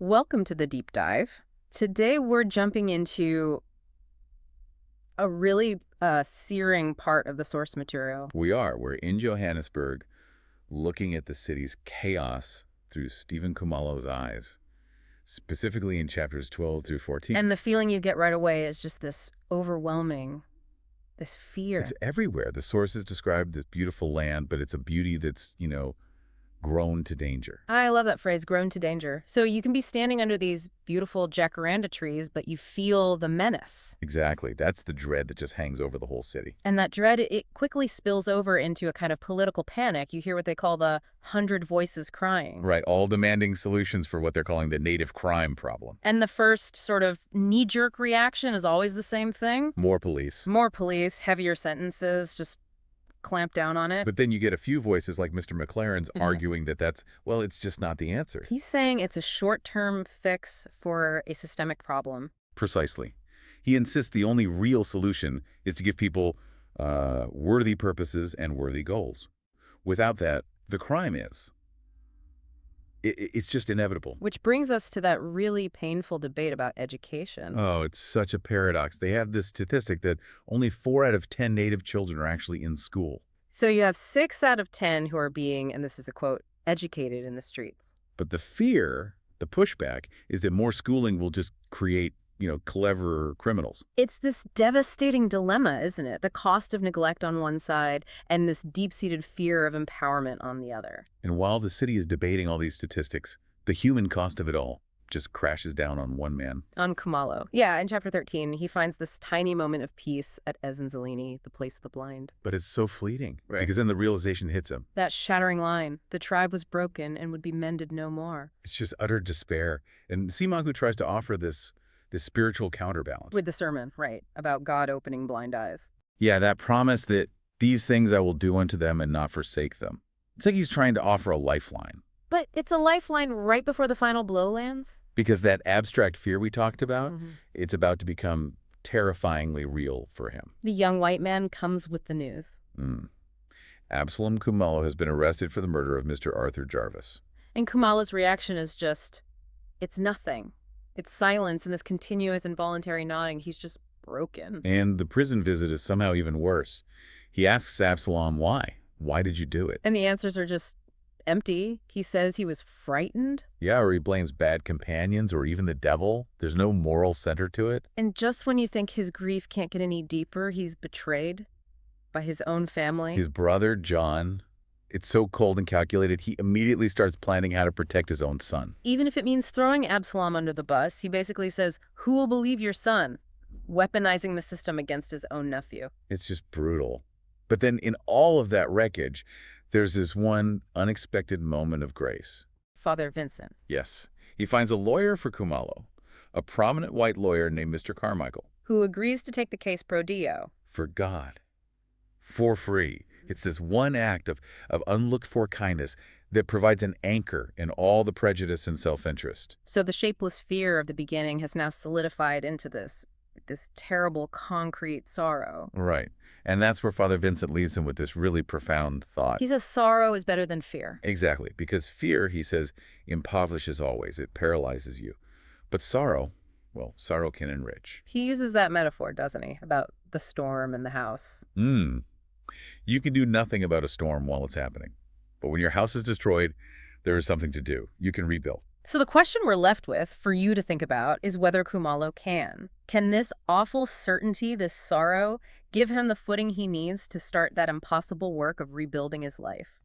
Welcome to the deep dive. Today we're jumping into a really searing part of the source material. We're in Johannesburg looking at the city's chaos through Stephen Kumalo's eyes, specifically in chapters 12 through 14. And the feeling you get right away is just this overwhelming, this fear. It's everywhere. The sources describe this beautiful land, but it's a beauty that's, grown to danger. I love that phrase, grown to danger. So you can be standing under these beautiful jacaranda trees, but you feel the menace. Exactly. That's the dread that just hangs over the whole city. And that dread, it quickly spills over into a kind of political panic. You hear what they call the 100 voices crying. Right, all demanding solutions for what they're calling the native crime problem. And the first sort of knee-jerk reaction is always the same thing. More police. More police, heavier sentences, just clamp down on it. But then you get a few voices like Mr. McLaren's arguing that it's just not the answer. He's saying it's a short-term fix for a systemic problem. Precisely. He insists the only real solution is to give people worthy purposes and worthy goals. Without that, the crime is. It's just inevitable. Which brings us to that really painful debate about education. Oh, it's such a paradox. They have this statistic that only 4 out of 10 Native children are actually in school. So you have 6 out of 10 who are being, and this is a quote, educated in the streets. But the fear, the pushback, is that more schooling will just create clever criminals. It's this devastating dilemma, isn't it? The cost of neglect on one side and this deep-seated fear of empowerment on the other. And while the city is debating all these statistics, the human cost of it all just crashes down on one man. On Kumalo. Yeah, in chapter 13, he finds this tiny moment of peace at Ezinzalini, the place of the blind. But it's so fleeting, Right. Because then the realization hits him. That shattering line, the tribe was broken and would be mended no more. It's just utter despair. And Simaku tries to offer this spiritual counterbalance. With the sermon, right, about God opening blind eyes. Yeah, that promise that these things I will do unto them and not forsake them. It's like he's trying to offer a lifeline. But it's a lifeline right before the final blow lands. Because that abstract fear we talked about, it's about to become terrifyingly real for him. The young white man comes with the news. Absalom Kumalo has been arrested for the murder of Mr. Arthur Jarvis. And Kumalo's reaction is just, it's nothing. It's silence and this continuous involuntary nodding. He's just broken. And the prison visit is somehow even worse. He asks Absalom why. Why did you do it? And the answers are just empty. He says he was frightened. Yeah, or he blames bad companions or even the devil. There's no moral center to it. And just when you think his grief can't get any deeper, he's betrayed by his own family. His brother, John, it's so cold and calculated, he immediately starts planning how to protect his own son. Even if it means throwing Absalom under the bus, he basically says, who will believe your son? Weaponizing the system against his own nephew. It's just brutal. But then in all of that wreckage, there's this one unexpected moment of grace. Father Vincent. Yes. He finds a lawyer for Kumalo, a prominent white lawyer named Mr. Carmichael. Who agrees to take the case pro Dio. For God. For free. It's this one act of unlooked-for kindness that provides an anchor in all the prejudice and self-interest. So the shapeless fear of the beginning has now solidified into this terrible concrete sorrow. Right. And that's where Father Vincent leaves him with this really profound thought. He says sorrow is better than fear. Exactly. Because fear, he says, impoverishes always. It paralyzes you. But sorrow, well, sorrow can enrich. He uses that metaphor, doesn't he? About the storm and the house. You can do nothing about a storm while it's happening. But when your house is destroyed, there is something to do. You can rebuild. So the question we're left with for you to think about is whether Kumalo can. Can this awful certainty, this sorrow, give him the footing he needs to start that impossible work of rebuilding his life?